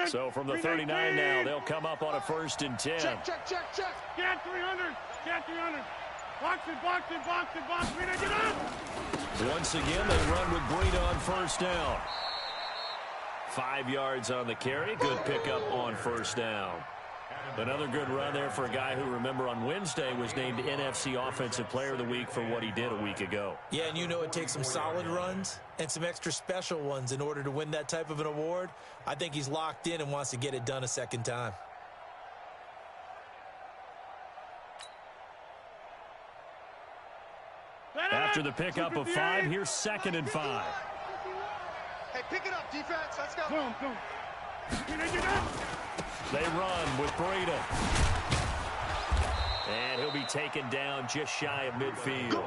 So from the 39 now, they'll come up on a 1st and 10. Check. Get 300. Get 300. Box it. Breida, get up. Once again, they run with Breida on 1st down. 5 yards on the carry. Good pickup on 1st down. Another good run there for a guy who, remember, on Wednesday was named NFC Offensive Player of the Week for what he did a week ago. Yeah, and you know it takes some solid runs and some extra special ones in order to win that type of an award. I think he's locked in and wants to get it done a second time. After the pickup of 5, here's 2nd and 5. Hey, pick it up, defense. Let's go. Boom. They run with Breida. And he'll be taken down just shy of midfield.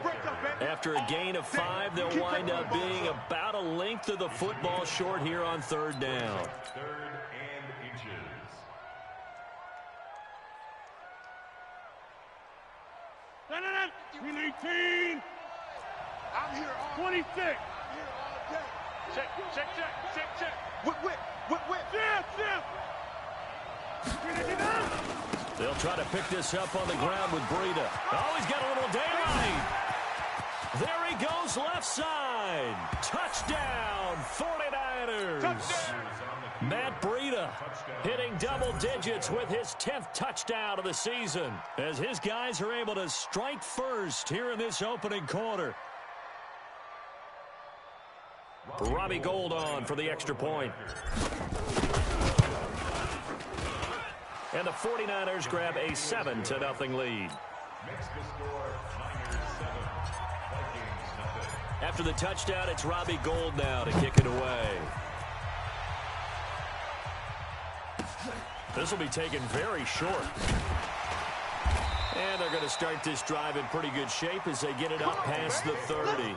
After a gain of 5, they'll wind up being about a length of the football short here on 3rd down. 3rd and inches. Win 18. I'm here all 26. I'm here all day. Check. Whip. Shift. They'll try to pick this up on the ground with Breida. Oh, he's got a little daylight. There he goes left side. Touchdown, 49ers. Matt Breida hitting double digits with his 10th touchdown of the season as his guys are able to strike first here in this opening quarter. Robbie Gould on for the extra point. And the 49ers grab a 7-0 lead. After the touchdown, it's Robbie Gould now to kick it away. This will be taken very short. And they're going to start this drive in pretty good shape as they get it up past the 30.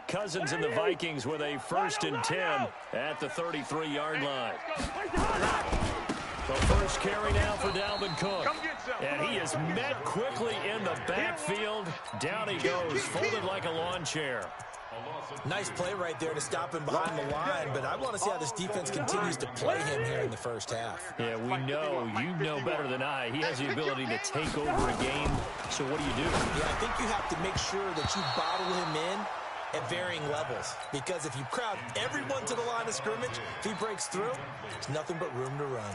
Cousins and the Vikings with a 1st and 10 at the 33-yard line. The first carry now for Dalvin Cook. And he is met quickly in the backfield. Down he goes, folded like a lawn chair. Nice play right there to stop him behind the line, but I want to see how this defense continues to play him here in the 1st half. Yeah, we know. You know better than I. He has the ability to take over a game. So what do you do? Yeah, I think you have to make sure that you bottle him in at varying levels, because if you crowd everyone to the line of scrimmage, if he breaks through, there's nothing but room to run.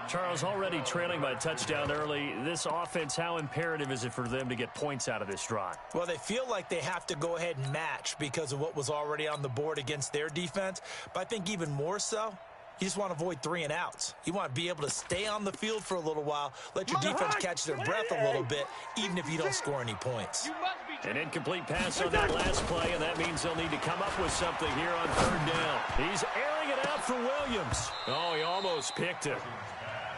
Charles, already trailing by a touchdown early. This offense, how imperative is it for them to get points out of this drive? Well, they feel like they have to go ahead and match because of what was already on the board against their defense, but I think even more so, you just want to avoid 3 and outs. You want to be able to stay on the field for a little while, let your defense catch their breath a little bit, even if you don't score any points. An incomplete pass on that last play, and that means they'll need to come up with something here on 3rd down. He's airing it out for Williams. Oh, he almost picked it.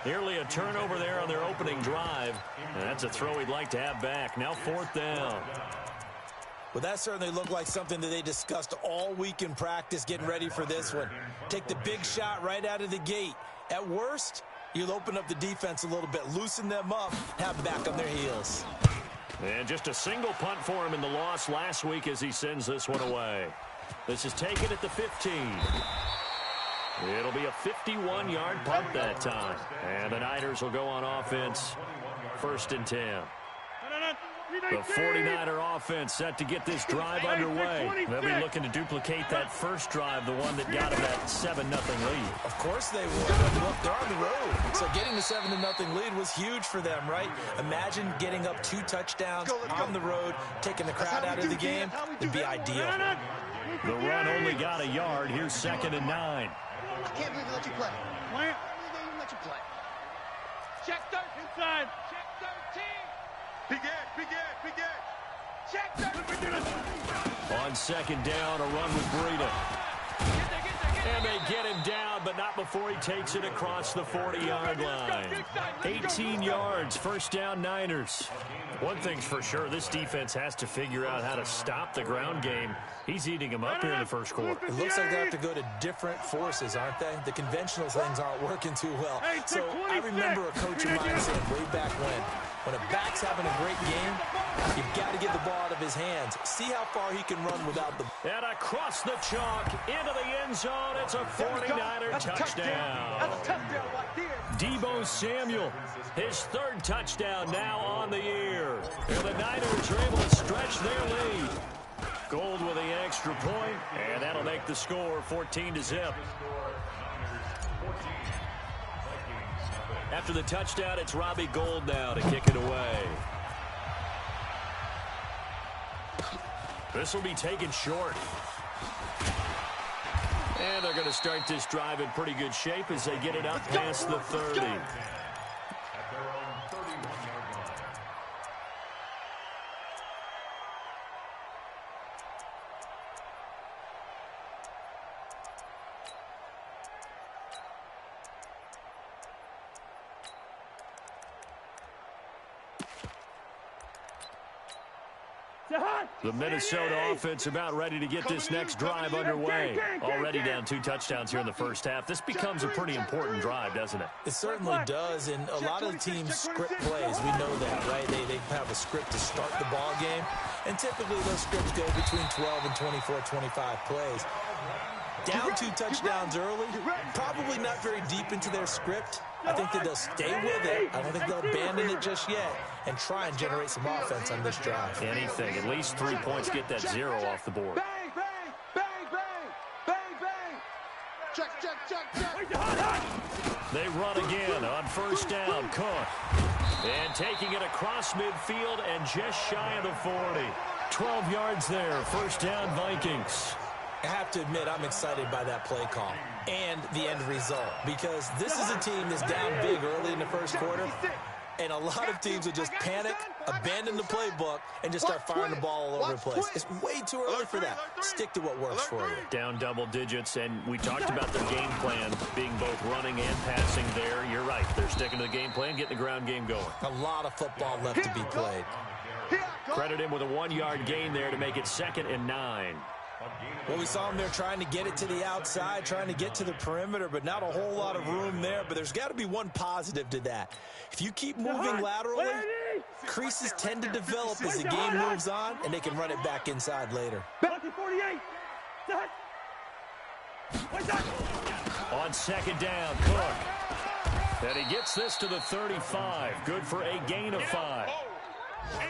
Nearly a turnover there on their opening drive. And that's a throw he'd like to have back. Now 4th down. Well, that certainly looked like something that they discussed all week in practice getting ready for this one. Take the big shot right out of the gate. At worst, you'll open up the defense a little bit, loosen them up, have them back on their heels. And just a single punt for him in the loss last week as he sends this one away. This is taken at the 15. It'll be a 51-yard punt that time. And the Niners will go on offense, 1st and 10. The 49er offense set to get this drive underway. They'll be looking to duplicate that first drive, the one that got them that 7-0 lead. Of course they will. Look, they're on the road. So getting the 7-0 lead was huge for them, right? Imagine getting up 2 touchdowns on the road, taking the crowd out of the game. It'd be ideal. The run only got a yard. Here's 2nd and 9. I can't believe they let you play. Plant. They even let you play. Check 13. Inside. Check 13. Big Ed. Check 13. On 2nd down, a run with Breida. Get there. And they get him down, but not before he takes it across the 40-yard line. 18 yards, first down Niners. One thing's for sure, this defense has to figure out how to stop the ground game. He's eating them up here in the first quarter. It looks like they have to go to different forces, aren't they? The conventional things aren't working too well. So I remember a coach of mine saying way back when a back's having a great game, you've got to get the ball out of his hands. See how far he can run without the... And across the chalk, into the end zone, it's a 49er touchdown. That's a touchdown right there. Deebo Samuel, his third touchdown now on the year. And the Niners are able to stretch their lead. Gold with the extra point, and that'll make the score 14-0. After the touchdown, it's Robbie Gould now to kick it away. This will be taken short. And they're going to start this drive in pretty good shape as they get it up past the 30. The Minnesota offense about ready to get this next drive underway. Already down 2 touchdowns here in the first half. This becomes a pretty important drive, doesn't it? It certainly does, and a lot of the teams script plays. We know that, right? They have a script to start the ball game, and typically those scripts go between 12 and 24, 25 plays. Down 2 touchdowns early, probably not very deep into their script. I think that they'll stay with it. I don't think they'll abandon it just yet and try and generate some offense on this drive. Anything. At least 3 points, get that 0 off the board. Bang, bang, bang, bang, bang, bang. Check, check, check, check. They run again on first down. Cook. And taking it across midfield and just shy of the 40. 12 yards there. First down, Vikings. I have to admit, I'm excited by that play call and the end result, because this is a team that's down big early in the first quarter, and a lot of teams will just panic, abandon the playbook, and just start firing the ball all over the place. It's way too early for that. Stick to what works for you. Down double digits, and we talked about their game plan being both running and passing there. You're right. They're sticking to the game plan, getting the ground game going. A lot of football left to be played. Credit him with a 1-yard gain there to make it 2nd and 9. Well, we saw them there trying to get it to the outside, trying to get to the perimeter, but not a whole lot of room there. But there's got to be one positive to that. If you keep moving laterally, creases tend to develop as the game moves on, and they can run it back inside later. On 2nd down, Cook. And he gets this to the 35. Good for a gain of 5.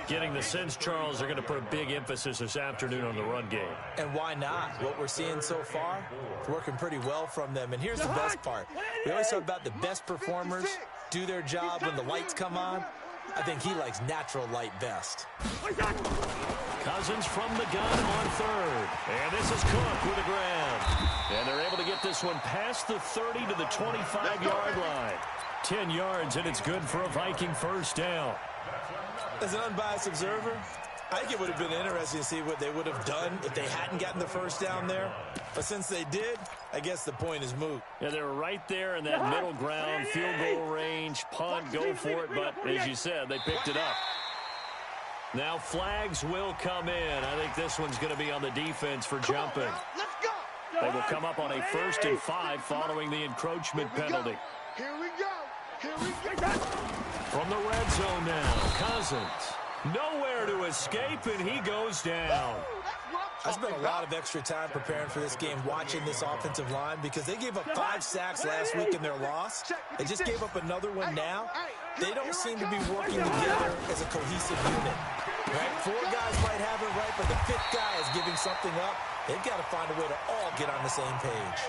Getting the sense, Charles, are going to put a big emphasis this afternoon on the run game. And why not? What we're seeing so far, it's working pretty well from them. And here's the best part. We always talk about the best performers do their job when the lights come on. I think he likes natural light best. Cousins from the gun on 3rd. And this is Cook with the ground. And they're able to get this one past the 30 to the 25-yard line. 10 yards, and it's good for a Viking first down. As an unbiased observer, I think it would have been interesting to see what they would have done if they hadn't gotten the first down there. But since they did, I guess the point is moot. Yeah, they were right there in that middle ground, field goal range, punt, go for it. But as you said, they picked it up. Now flags will come in. I think this one's going to be on the defense for jumping. Let's go. They will come up on a 1st and 5 following the encroachment penalty. Here we go. Here we go. From the red zone now, Cousins. Nowhere to escape, and he goes down. I spent a lot of extra time preparing for this game, watching this offensive line, because they gave up 5 sacks last week in their loss. They just gave up another one now. They don't seem to be working together as a cohesive unit. Right? 4 guys might have it right, but the 5th guy is giving something up. They've got to find a way to all get on the same page.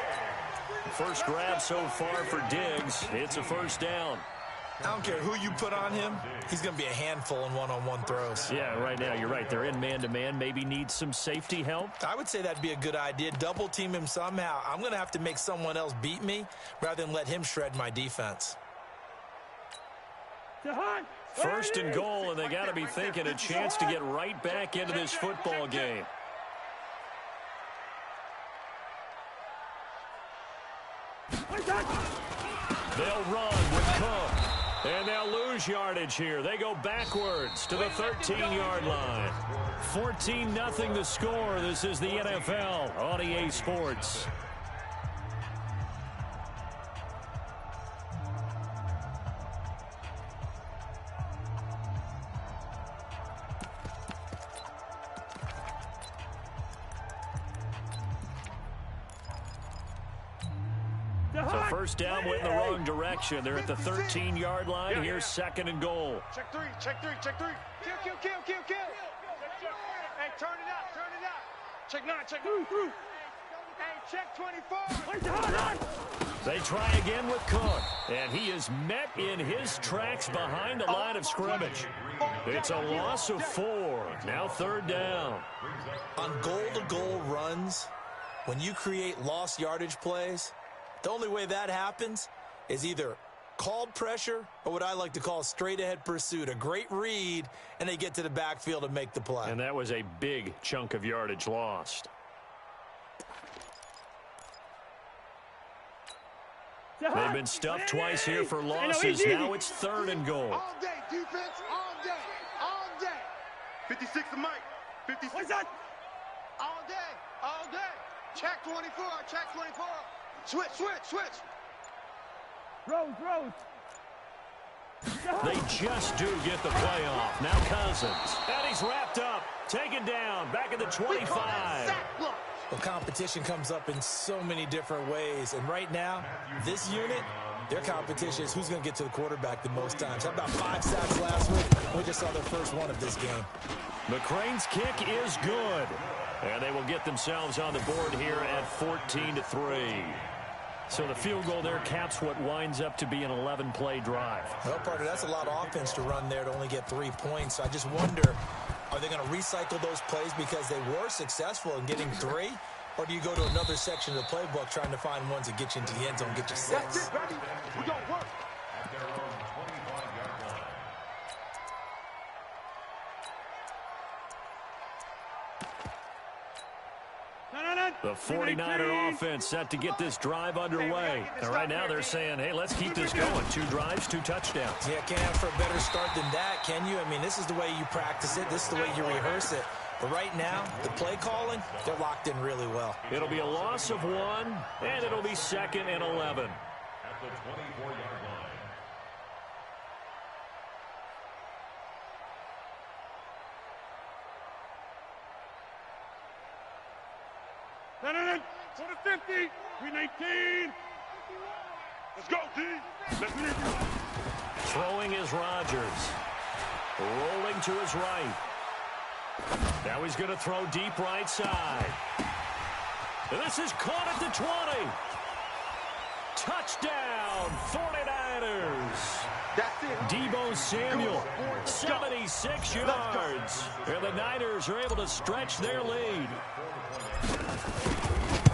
First grab so far for Diggs. It's a first down. I don't care who you put on him. He's going to be a handful in one-on-one throws. Yeah, right now, you're right. They're in man-to-man. Maybe need some safety help. I would say that'd be a good idea. Double team him somehow. I'm going to have to make someone else beat me rather than let him shred my defense. 1st and goal, and they got to be thinking a chance to get right back into this football game. They'll run with Cook. And they'll lose yardage here. They go backwards to the 13-yard line. 14-0 the score. This is the NFL on EA Sports. So first down went in the wrong direction. They're at the 13-yard line. Here's second and goal. Check three, check three, check three. Kill. Hey, turn it out. Check 9, check 9. Hey, check 24. They try again with Cook, and he is met in his tracks behind the line of scrimmage. It's a loss of 4. Now third down. On goal-to-goal runs, when you create lost yardage plays, the only way that happens is either called pressure or what I like to call straight-ahead pursuit, a great read, and they get to the backfield and make the play. And that was a big chunk of yardage lost. They've been stuffed twice here for losses. Now it's third and goal. All day, defense, all day. 56 to Mike. 56. What's that? All day. Check 24, check 24. Switch. Rose. They just do get the play off. Now Cousins. And he's wrapped up. Taken down. Back at the 25. Well, competition comes up in so many different ways. And right now, this unit, their competition is who's going to get to the quarterback the most times. How about 5 sacks last week? We just saw their first one of this game. McCrane's kick is good. And they will get themselves on the board here at 14-3. So the field goal there caps what winds up to be an 11-play drive. Well, partner, that's a lot of offense to run there to only get 3 points. I just wonder, are they going to recycle those plays because they were successful in getting 3? Or do you go to another section of the playbook trying to find ones that get you into the end zone, get you 6? That's it, baby. We gonna work. The 49er offense set to get this drive underway. And right now they're saying, hey, let's keep this going. 2 drives, 2 touchdowns. Yeah, can't ask for a better start than that, can you? I mean, this is the way you practice it. This is the way you rehearse it. But right now, the play calling, they're locked in really well. It'll be a loss of 1, and it'll be 2nd and 11. At the 24-yard line. No. To the 50. We 19. Let's go, D. Let's leave you. Throwing is Rodgers. Rolling to his right. Now he's going to throw deep right side. And this is caught at the 20. Touchdown, 49ers. That's it. Deebo Samuel, 76 yards. And the Niners are able to stretch their lead.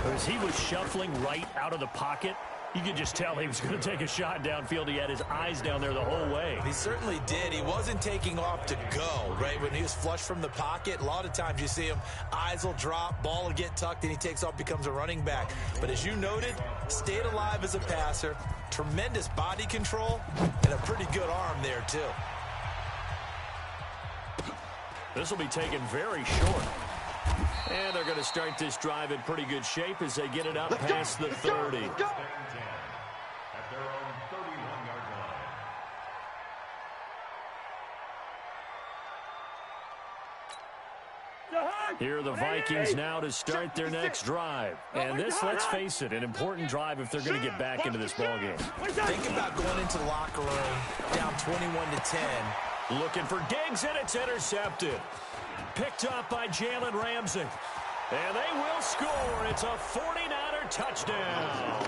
As he was shuffling right out of the pocket, you could just tell he was going to take a shot downfield. He had his eyes down there the whole way. He certainly did. He wasn't taking off to go, right? When he was flush from the pocket, a lot of times you see him, eyes will drop, ball will get tucked, and he takes off, becomes a running back. But as you noted, stayed alive as a passer, tremendous body control, and a pretty good arm there, too. This will be taken very short. And they're going to start this drive in pretty good shape as they get it up past the 30. At their own 31-yard line. Here are the Vikings now to start their next drive. And this, let's face it, an important drive if they're going to get back into this ballgame. Think about going into the locker room down 21-10. Looking for Diggs, and it's intercepted. Picked up by Jalen Ramsey. And they will score. It's a 49er touchdown.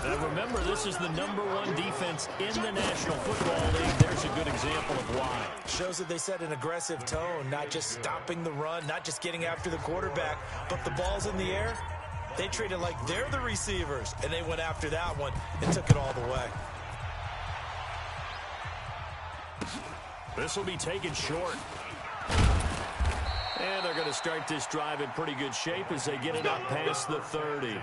And remember, this is the #1 defense in the National Football League. There's a good example of why. Shows that they set an aggressive tone, not just stopping the run, not just getting after the quarterback, but the ball's in the air. They treat it like they're the receivers, and they went after that one and took it all the way. This will be taken short. And they're going to start this drive in pretty good shape as they get it up past the 30.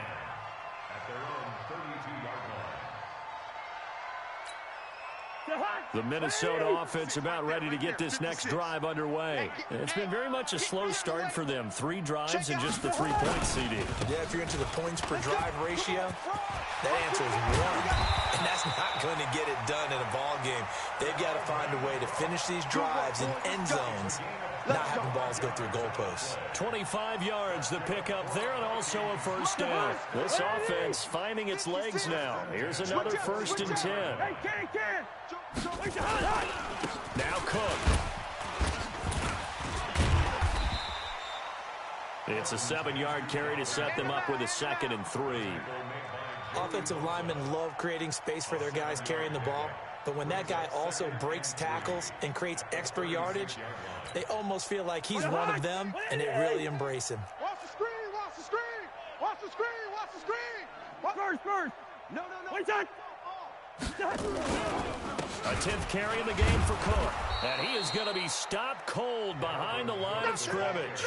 The Minnesota offense about ready to get this next drive underway. It's been very much a slow start for them. 3 drives and just the 3 points, CD. Yeah, if you're into the points per drive ratio, that answer is 1. And that's not going to get it done in a ball game. They've got to find a way to finish these drives in end zones, not having balls go through goalposts. 25 yards the pickup there, and also a first down. This offense finding its legs now. Here's another 1st and 10. Now Cook. It's a 7-yard carry to set them up with a 2nd and 3. Offensive linemen love creating space for their guys carrying the ball, but when that guy also breaks tackles and creates extra yardage, they almost feel like he's one of them, and they really embrace him. Watch the screen, watch the screen, watch the screen, watch the screen. First. No. Wait, A 10th carry in the game for Cook, and he is going to be stopped cold behind the line of scrimmage.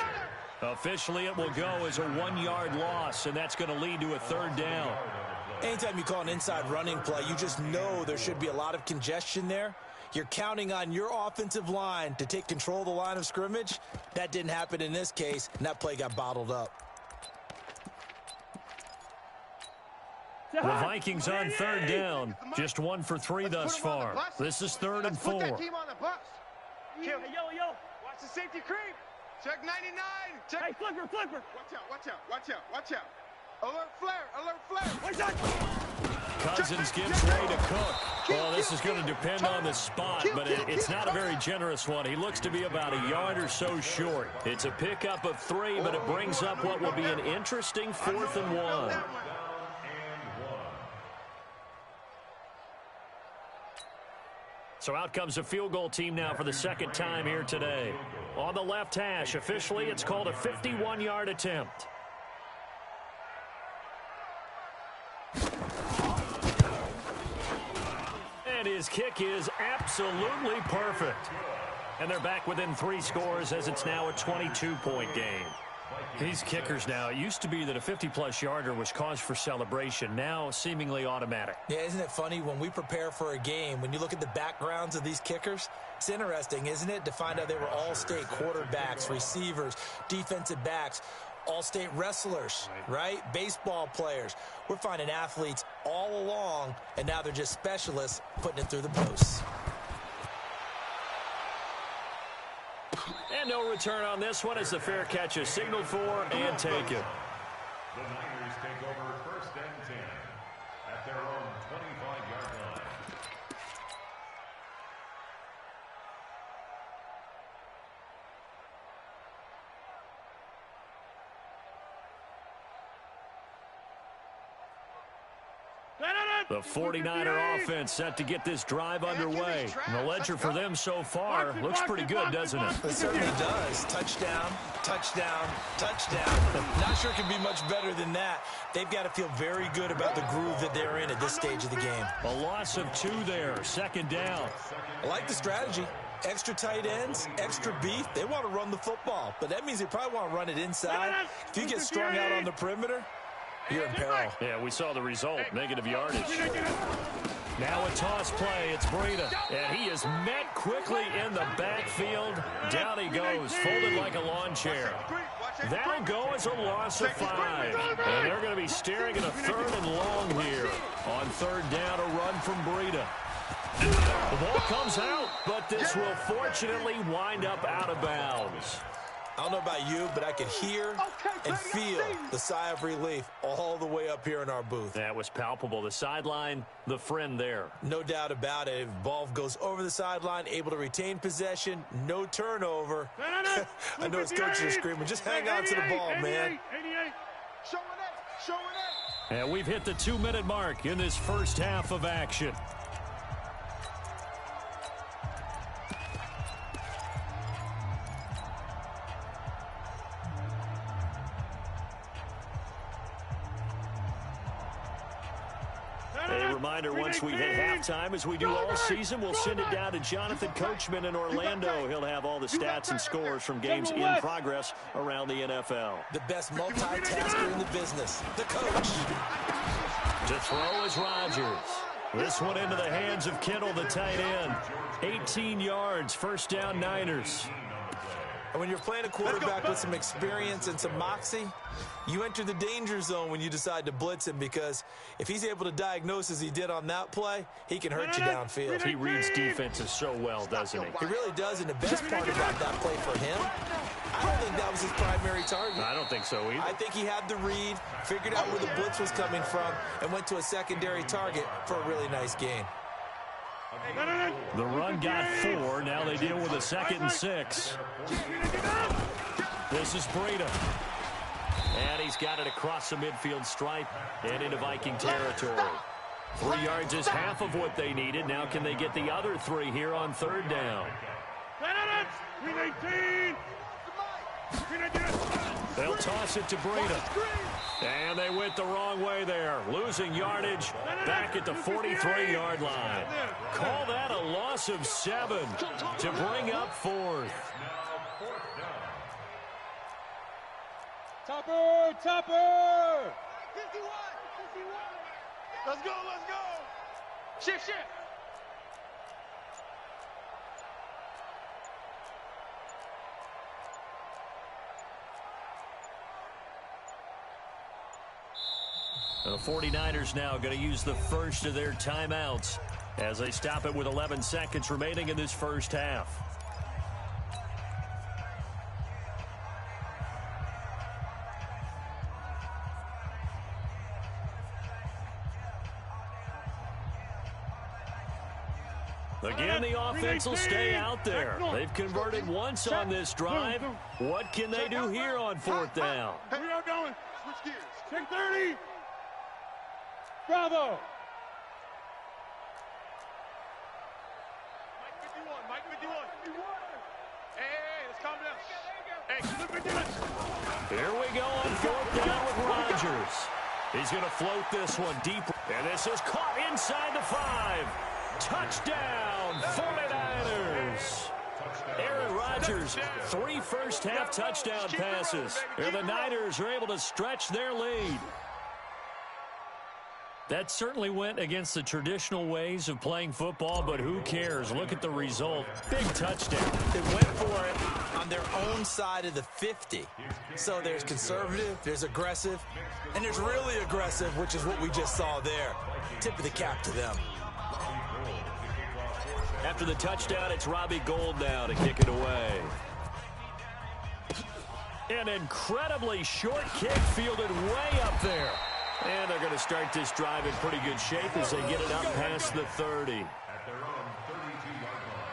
Officially, it will go as a 1-yard loss, and that's going to lead to a 3rd down. Anytime you call an inside running play, you just know there should be a lot of congestion there. You're counting on your offensive line to take control of the line of scrimmage. That didn't happen in this case, and that play got bottled up. The Vikings on 3rd down. Just 1 for 3 thus far. This is 3rd and 4. Put that team on the bus. Yo. Watch the safety creep. Check 99. Check. Hey, flipper. Watch out. Alert flare. Watch out. Cousins gives way to Cook. Well, this is going to depend on the spot, but it's not a very generous one. He looks to be about a yard or so short. It's a pickup of 3, but it brings up what will be an interesting 4th and 1. So out comes a field goal team now for the 2nd time here today. On the left hash, officially, it's called a 51-yard attempt. And his kick is absolutely perfect. And they're back within 3 scores as it's now a 22-point game. These kickers now, it used to be that a 50-plus yarder was cause for celebration. Now, seemingly automatic. Yeah, isn't it funny when we prepare for a game, when you look at the backgrounds of these kickers, it's interesting, isn't it, to find out they were all-state quarterbacks, receivers, defensive backs, all-state wrestlers, right? Baseball players. We're finding athletes all along, and now they're just specialists putting it through the posts. And no return on this one as the fair catch is signaled for and taken. The Niners take over 1st and 10 at their own 25-yard line. The 49er offense set to get this drive underway. And the ledger for them so far looks pretty good, doesn't it? It certainly does. Touchdown. Not sure it can be much better than that. They've got to feel very good about the groove that they're in at this stage of the game. A loss of 2 there, 2nd down. I like the strategy. Extra tight ends, extra beef. They want to run the football, but that means they probably want to run it inside. If you get strung out on the perimeter, you're in peril. Yeah, we saw the result, negative yardage. Now a toss play, it's Breida, and he is met quickly in the backfield. Down he goes, folded like a lawn chair. That'll go as a loss of 5. And they're going to be staring at a 3rd and long here. On 3rd down, a run from Breida. The ball comes out, but this will fortunately wind up out of bounds. I don't know about you, but I could hear and feel the sigh of relief all the way up here in our booth. That was palpable. The sideline, the friend there. No doubt about it. If the ball goes over the sideline, able to retain possession, no turnover. I know his coaches are screaming, just hang on to the ball, man. 88. Showing it. And we've hit the 2-minute mark in this first half of action. A reminder, once we hit halftime, as we do all season, we'll send it down to Jonathan Coachman in Orlando. He'll have all the stats and scores from games in progress around the NFL. The best multitasker in the business, the coach. To throw is Rodgers. This one into the hands of Kittle, the tight end. 18 yards, first down, Niners. And when you're playing a quarterback with some experience and some moxie, you enter the danger zone when you decide to blitz him, because if he's able to diagnose as he did on that play, he can hurt you downfield. He reads defenses so well, doesn't he? He really does, and the best part about that play for him, I don't think that was his primary target. I don't think so either. I think he had the read, figured out where the blitz was coming from, and went to a secondary target for a really nice gain. The run got 4. Now they deal with a 2nd and 6. This is Breida. And he's got it across the midfield stripe and into Viking territory. 3 yards is half of what they needed. Now can they get the other 3 here on 3rd down? They'll toss it to Breida. And they went the wrong way there. Losing yardage back at the 43-yard line. Call that a loss of 7 to bring up 4th. Topper! Topper! 51! Let's go, let's go! Shift, shift! The 49ers now going to use the first of their timeouts as they stop it with 11 seconds remaining in this first half. Again, the offense will stay out there. They've converted once on this drive. What can they do here on 4th down? We are going. Switch gears. Check 30. Bravo! Mike 51. Hey, let's calm down. Hey, look at this. Here we go on 4th down with Rodgers. He's going to float this one deep. And this is caught inside the 5. Touchdown, 49ers. Aaron Rodgers, 3 first-half touchdown passes. And the Niners are able to stretch their lead. That certainly went against the traditional ways of playing football, but who cares? Look at the result. Big touchdown. They went for it on their own side of the 50. So there's conservative, there's aggressive, and there's really aggressive, which is what we just saw there. Tip of the cap to them. After the touchdown, it's Robbie Gould now to kick it away. An incredibly short kick fielded way up there. And they're going to start this drive in pretty good shape as they get it up past the 30. At their own 32-yard line.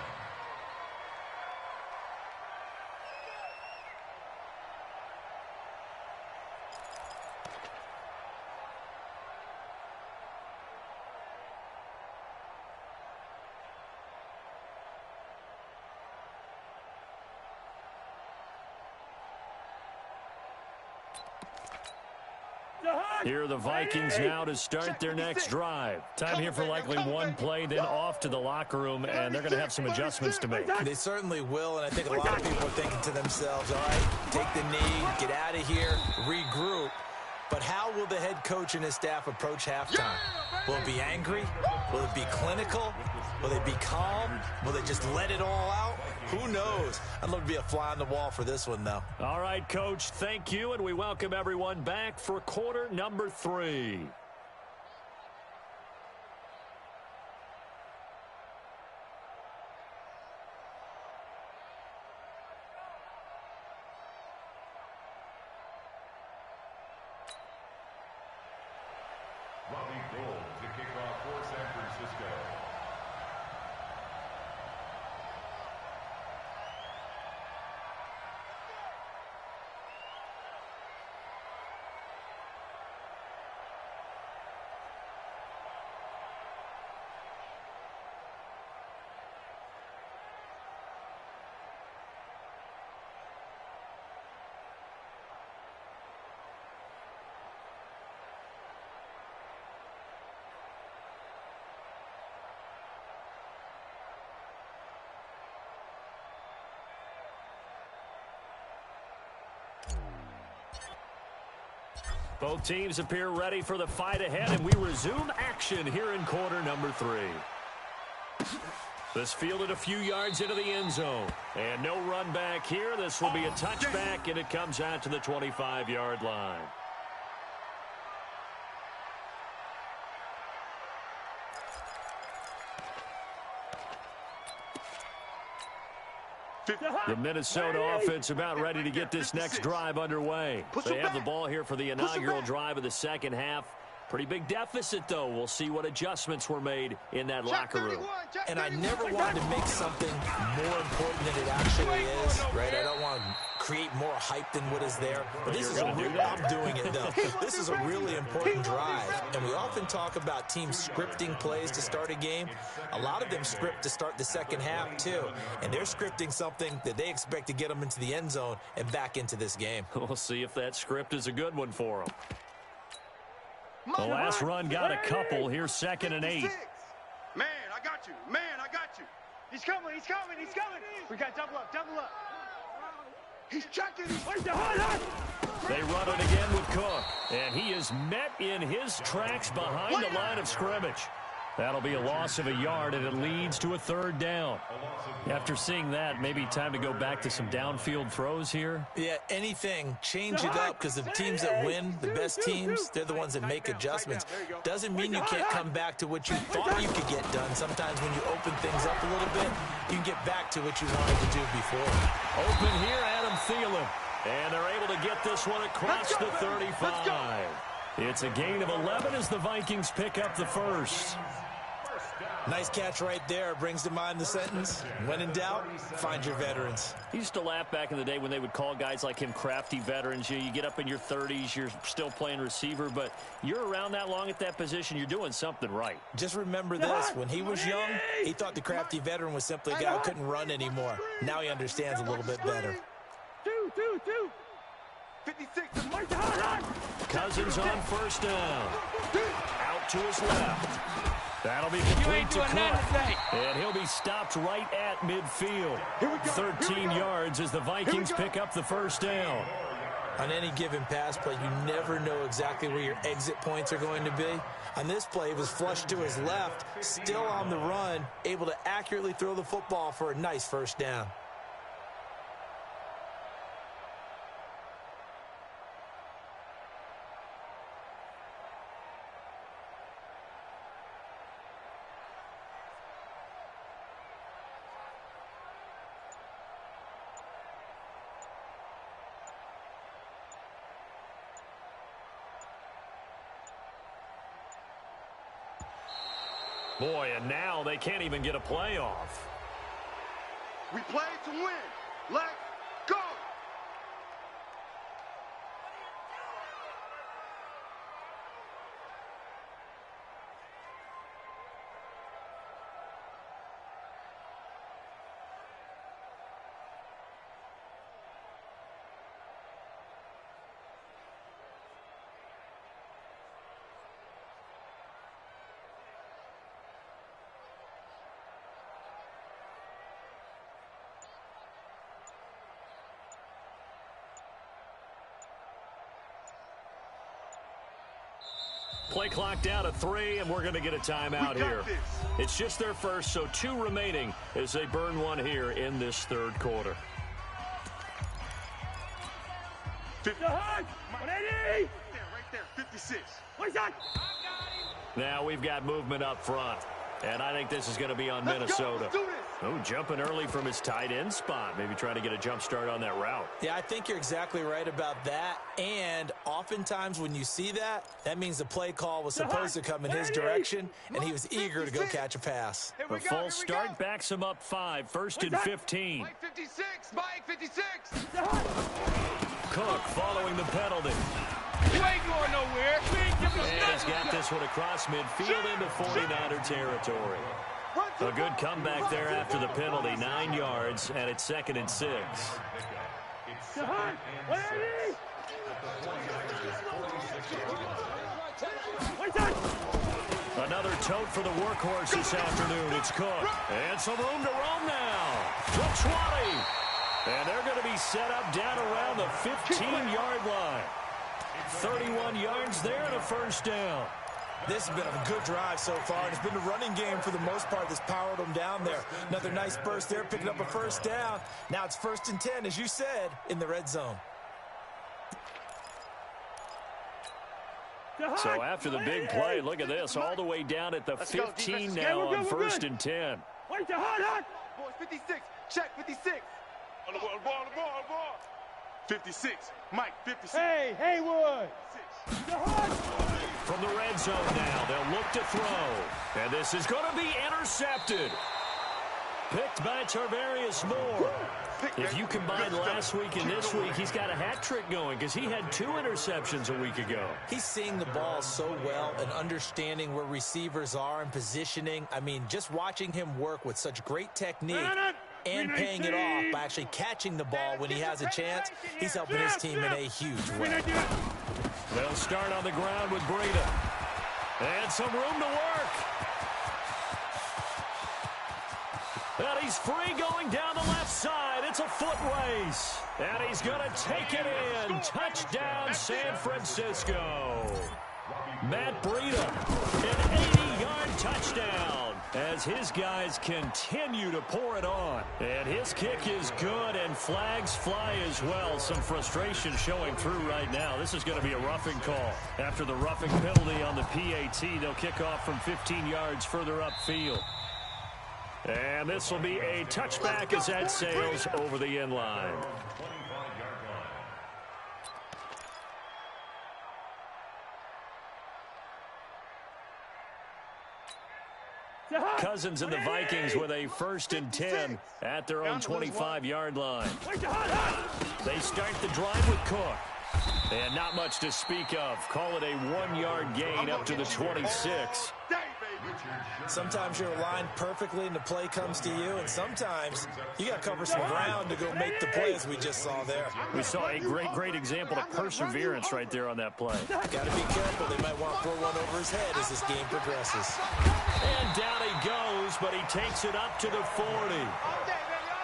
Here are the Vikings now to start their next drive. Time here for likely one play, then off to the locker room, and they're going to have some adjustments to make. They certainly will, and I think a lot of people are thinking to themselves, all right, take the knee, get out of here, regroup. But how will the head coach and his staff approach halftime? Will it be angry? Will it be clinical? Will they be calm? Will they just let it all out? Who knows? I'd love to be a fly on the wall for this one, though. All right, Coach, thank you, and we welcome everyone back for quarter number 3. Robbie Gould to kick off for San Francisco. Both teams appear ready for the fight ahead, and we resume action here in quarter number 3. This fielded a few yards into the end zone. And no run back here. This will be a touchback, and it comes out to the 25-yard line. The Minnesota offense about ready to get this next drive underway. They have the ball here for the inaugural drive of the second half. Pretty big deficit, though. We'll see what adjustments were made in that locker room. And I never wanted to make something more important than it actually is, right? I don't want to create more hype than what is there. But this is I'm doing it, though. This is a really important drive. And we often talk about teams scripting plays to start a game. A lot of them script to start the second half, too. And they're scripting something that they expect to get them into the end zone and back into this game. We'll see if that script is a good one for them. The last run got a couple. Here's 2nd and 8. Man, I got you. Man, I got you. He's coming. He's coming. He's coming. We got double up. Double up. He's checking. They run it again with Cook. And he is met in his tracks behind the line of scrimmage. That'll be a loss of a yard, and it leads to a 3rd down. After seeing that, maybe time to go back to some downfield throws here. Yeah, anything. Change it up, because the teams that win, the best teams, they're the ones that make adjustments. Doesn't mean you can't come back to what you thought you could get done. Sometimes when you open things up a little bit, you can get back to what you wanted to do before. Open here, Adam Thielen. And they're able to get this one across the 35. It's a gain of 11 as the Vikings pick up the first. Nice catch right there. Brings to mind the sentence, when in doubt, find your veterans. He used to laugh back in the day when they would call guys like him crafty veterans. You get up in your 30s, you're still playing receiver, but you're around that long at that position, you're doing something right. Just remember this. When he was young, he thought the crafty veteran was simply a guy who couldn't run anymore. Now he understands a little bit better. 56. Cousins on 1st down. Out to his left. That'll be complete to Cook. And he'll be stopped right at midfield. 13 yards as the Vikings pick up the 1st down. On any given pass play, you never know exactly where your exit points are going to be. On this play, he was flushed to his left, still on the run, able to accurately throw the football for a nice 1st down. Boy, and now they can't even get a playoff. We play to win. Let's go. Play clock down to 3, and we're going to get a timeout here. It's just their first, so 2 remaining as they burn one here in this 3rd quarter. 180. Right there, 56. Now we've got movement up front, and I think this is going to be on Minnesota. Oh, jumping early from his tight end spot. Maybe trying to get a jump start on that route. Yeah, I think you're exactly right about that. And oftentimes when you see that, that means the play call was supposed to come in his direction, and he was eager to go catch a pass. The full start backs him up 5, 1st and 15. Mike 56, Mike 56. Cook following the penalty. You ain't going nowhere. And he's got this one across midfield into 49er territory. A good comeback there after the penalty, 9 yards, and it's 2nd and 6. Another tote for the workhorse this afternoon. It's Cook. And some room to roam now. From 20. And they're going to be set up down around the 15-yard line. 31 yards there and a first down. This has been a good drive so far, and it's been the running game for the most part that's powered them down there. Another nice burst there, picking up a first down. Now it's 1st and 10, as you said, in the red zone. So after the big play, look at this, all the way down at the 15 now on 1st and 10. Wait, the hot. Boys, 56. Check 56. On the ball. 56. Mike, 56. Hey, Haywood. From the red zone now, they'll look to throw. And this is going to be intercepted. Picked by Tarvarius Moore. If you combine last week and this week, he's got a hat trick going because he had 2 interceptions a week ago. He's seeing the ball so well and understanding where receivers are and positioning. I mean, just watching him work with such great technique and paying it off by actually catching the ball when he has a chance, he's helping his team in a huge way. They'll start on the ground with Breida. And some room to work. And he's free going down the left side. It's a foot race. And he's going to take it in. Touchdown, San Francisco. Matt Breida, an 80-yard touchdown as his guys continue to pour it on. And his kick is good, and flags fly as well. Some frustration showing through right now. This is going to be a roughing call. After the roughing penalty on the PAT, they'll kick off from 15 yards further upfield. And this will be a touchback as that sails over the end line. Cousins and the Vikings with a 1st and 10 at their own 25-yard line. They start the drive with Cook. And not much to speak of. Call it a 1-yard gain up to the 26. Sometimes you're aligned perfectly and the play comes to you, and sometimes you got to cover some ground to go make the play, as we just saw there. We saw a great example of perseverance right there on that play. Got to be careful. They might want to throw one over his head as this game progresses. And down he goes, but he takes it up to the 40.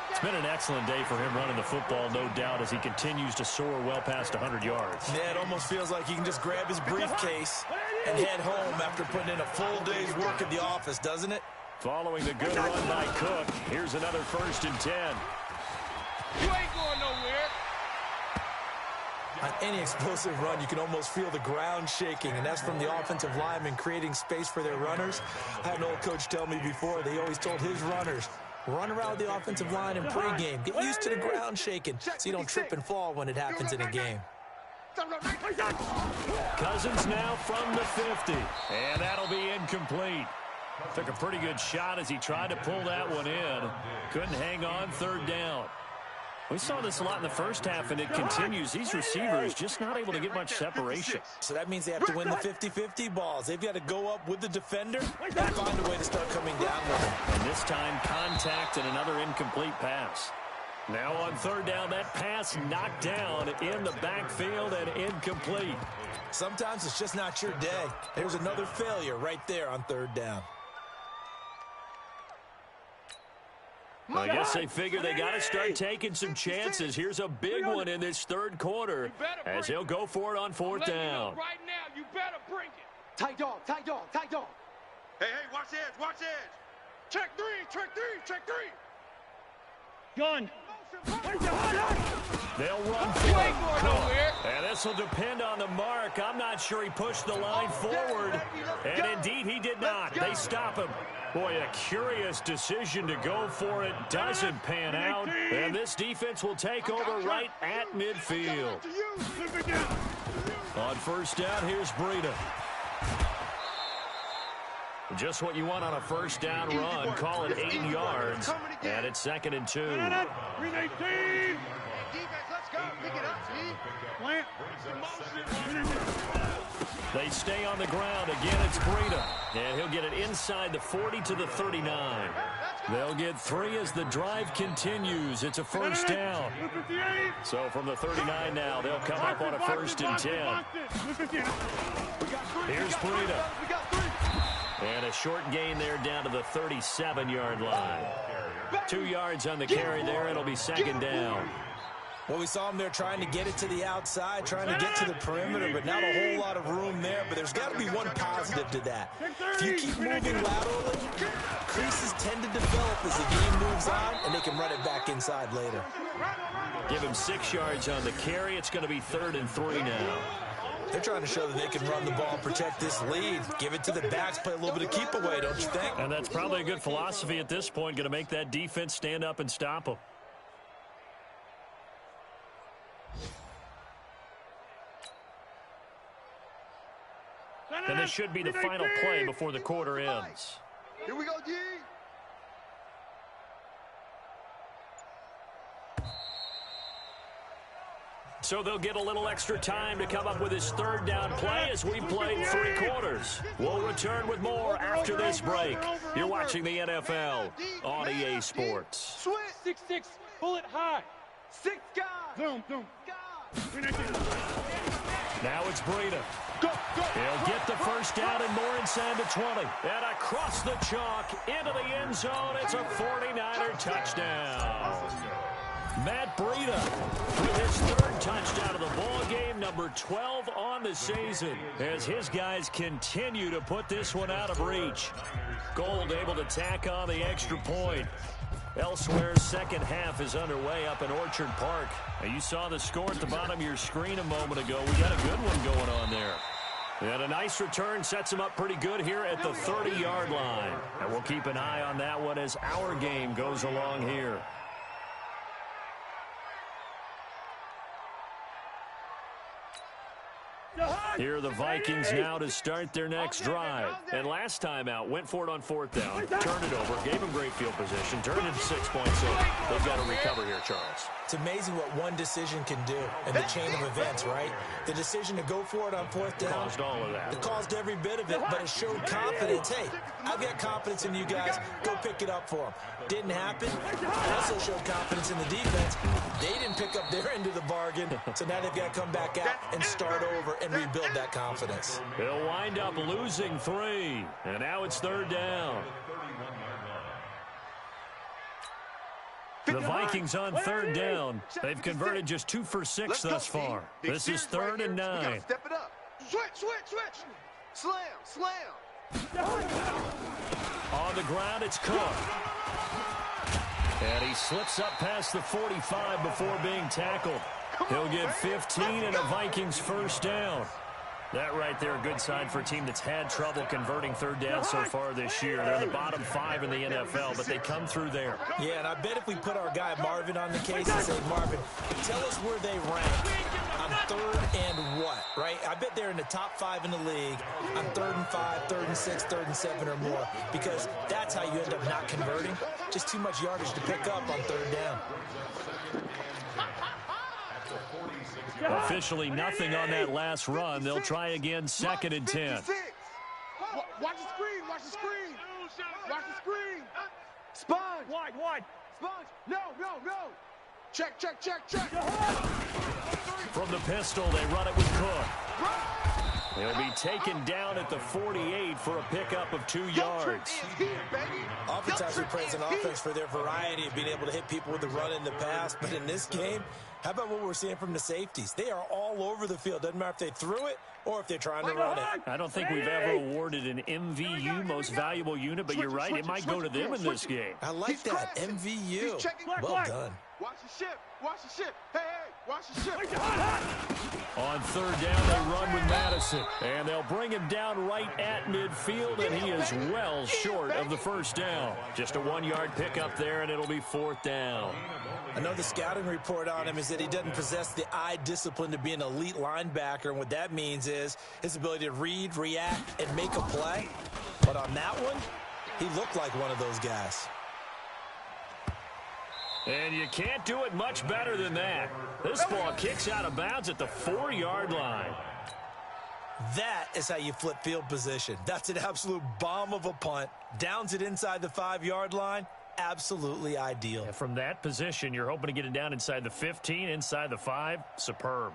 It's been an excellent day for him running the football, no doubt, as he continues to soar well past 100 yards. Yeah, it almost feels like he can just grab his briefcase and head home after putting in a full day's work at the office, doesn't it? Following the good run by Cook, here's another 1st and 10. You ain't going nowhere. On any explosive run, you can almost feel the ground shaking, and that's from the offensive linemen creating space for their runners. I had an old coach tell me before, they always told his runners, run around the offensive line in pregame. Get used to the ground shaking so you don't trip and fall when it happens in a game. Cousins now from the 50, and that'll be incomplete. Took a pretty good shot as he tried to pull that one in. Couldn't hang on, 3rd down. We saw this a lot in the first half, and it continues. These receivers just not able to get much separation. So that means they have to win the 50-50 balls. They've got to go up with the defender and find a way to start coming down with him. And this time, contact and another incomplete pass. Now on 3rd down, that pass knocked down in the backfield and incomplete. Sometimes it's just not your day. There's another failure right there on 3rd down. I guess they figure they got to start taking some chances. Here's a big one in this 3rd quarter as he'll go for it on 4th down. Right now, you better bring it. Tight dog. Hey, watch edge. Check three. Gun. They'll run for it. And this will depend on the mark. I'm not sure he pushed the line forward. And indeed, he did not. They stop him. Boy, a curious decision to go for it. Doesn't pan out. And this defense will take over right at midfield. On 1st down, here's Breida. Just what you want on a 1st down run. Call it 8 yards. And it's 2nd and 2. Green 18. Defense, let's go. Pick it up, Plant. They stay on the ground. Again, it's Breida. And he'll get it inside the 40 to the 39. They'll get 3 as the drive continues. It's a 1st down. So from the 39 now, they'll come up on a 1st and 10. Here's Breida. And a short gain there down to the 37-yard line. 2 yards on the carry there. It'll be 2nd down. Well, we saw him there trying to get it to the outside, trying to get to the perimeter, but not a whole lot of room there. But there's got to be one positive to that. If you keep moving laterally, creases tend to develop as the game moves on, and they can run it back inside later. Give him 6 yards on the carry. It's going to be 3rd and 3 now. They're trying to show that they can run the ball, protect this lead, give it to the backs, play a little bit of keep away, don't you think? And that's probably a good philosophy at this point, going to make that defense stand up and stop them. And this should be the final play before the quarter ends. Here we go, D. So they'll get a little extra time to come up with his 3rd down play as we played 3 quarters. We'll return with more after this break. You're watching the NFL on EA Sports. Switch. 6-6, bullet high. 6 guys. Zoom. Now it's Breida. Go. He'll get the first down and more inside the 20. And across the chalk into the end zone. It's a 49er touchdown. Matt Breida with his 3rd touchdown of the ball game, number 12 on the season, as his guys continue to put this one out of reach. Gold able to tack on the extra point. Elsewhere, second half is underway up in Orchard Park. Now, you saw the score at the bottom of your screen a moment ago. We got a good one going on there. And a nice return sets him up pretty good here at the 30-yard line. And we'll keep an eye on that one as our game goes along here. Here are the Vikings now to start their next drive. And last time out, went for it on 4th down, turned it over, gave them great field position, turned it 6 points. So they've got to recover here, Charles. It's amazing what one decision can do in the chain of events, right? The decision to go for it on 4th down. Caused all of that. It caused every bit of it, but it showed confidence. Hey, I've got confidence in you guys. Go pick it up for them. Didn't happen. It also showed confidence in the defense. They didn't pick up their end of the bargain, so now they've got to come back out and start over and rebuild that confidence. They'll wind up losing 3, and now it's 3rd down. The Vikings on 3rd down. They've converted just 2 for 6 thus far. This is 3rd and 9. Step it up. Switch. Slam. On the ground, it's Cook. And he slips up past the 45 before being tackled. He'll get 15 and a Vikings first down. That right there, a good sign for a team that's had trouble converting 3rd down so far this year. They're in the bottom 5 in the NFL, but they come through there. Yeah, and I bet if we put our guy Marvin on the case and say, Marvin, tell us where they rank on 3rd and what, right? I bet they're in the top 5 in the league on 3rd and 5, 3rd and 6, 3rd and 7 or more, because that's how you end up not converting. Just too much yardage to pick up on 3rd down. Officially nothing on that last run. They'll try again, 2nd and 10. Watch the screen. Sponge. Wide. Sponge. No. Check. From the pistol, they run it with Cook. He'll be taken down at the 48 for a pickup of 2 yards. Oftentimes we praise an offense for their variety of being able to hit people with the run in the pass, but in this game, how about what we're seeing from the safeties? They are all over the field. Doesn't matter if they threw it or if they're trying to run it. I don't think we've ever awarded an MVU, most valuable unit, but you're right, it might go to them in this game. I like that, MVU. Well done. Watch the ship. Hey, watch the ship. On 3rd down, they run with Madison, and they'll bring him down right at midfield, and he is well short of the first down. Just a 1-yard pickup there, and it'll be 4th down. I know the scouting report on him is that he doesn't possess the eye discipline to be an elite linebacker, and what that means is his ability to read, react, and make a play. But on that one, he looked like one of those guys. And you can't do it much better than that. This ball kicks out of bounds at the 4-yard line. That is how you flip field position. That's an absolute bomb of a punt. Downs it inside the 5-yard line. Absolutely ideal. And from that position, you're hoping to get it down inside the 15, inside the 5. Superb.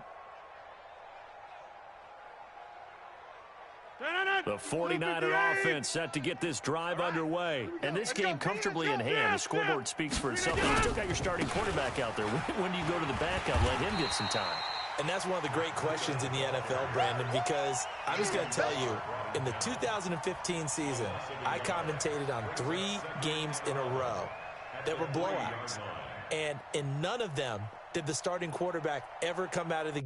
The 49er offense set to get this drive underway. And this game comfortably in hand. The scoreboard speaks for itself. You still got your starting quarterback out there. When do you go to the backup, let him get some time? And that's one of the great questions in the NFL, Brandon, because I'm just going to tell you, in the 2015 season, I commentated on 3 games in a row that were blowouts. And in none of them did the starting quarterback ever come out of the